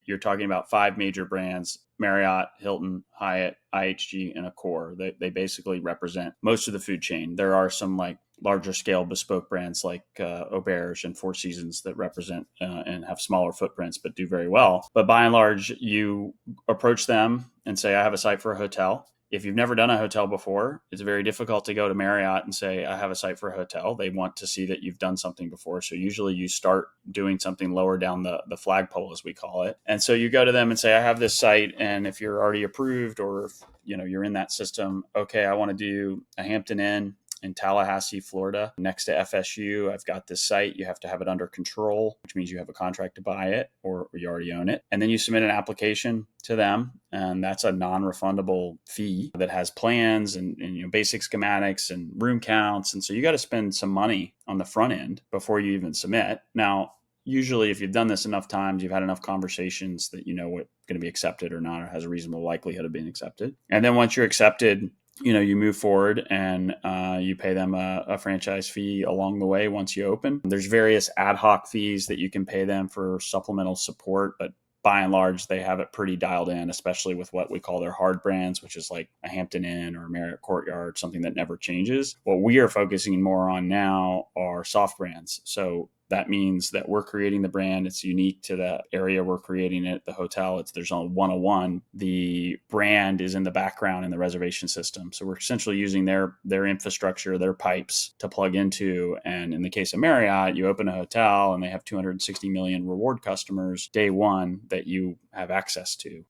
you're talking about five major brands: Marriott, Hilton, Hyatt, IHG, and Accor. They basically represent most of the food chain. There are some like larger scale bespoke brands like Auberge and Four Seasons that represent and have smaller footprints but do very well. But by and large, you approach them and say, I have a site for a hotel. If you've never done a hotel before, it's very difficult to go to Marriott and say, I have a site for a hotel. They want to see that you've done something before. So usually you start doing something lower down the flagpole, as we call it. And so you go to them and say, I have this site. And if you're already approved, or if you're in that system, okay, I want to do a Hampton Inn in Tallahassee, Florida, next to FSU. I've got this site. You have to have it under control, which means you have a contract to buy it, or you already own it. And then you submit an application to them, and that's a non-refundable fee that has plans and basic schematics and room counts. And so you got to spend some money on the front end before you even submit. Now, usually if you've done this enough times, you've had enough conversations that you know what's going to be accepted or not, or has a reasonable likelihood of being accepted. And then once you're accepted, you move forward and you pay them a franchise fee along the way once you open. There's various ad hoc fees that you can pay them for supplemental support, but by and large, they have it pretty dialed in, especially with what we call their hard brands, which is like a Hampton Inn or a Marriott Courtyard, something that never changes. What we are focusing more on now are soft brands. So that means that we're creating the brand. It's unique to the area we're creating it, the hotel. There's only 101. The brand is in the background in the reservation system. So we're essentially using their infrastructure, their pipes to plug into. And in the case of Marriott, you open a hotel and they have 260 million reward customers day one that you have access to.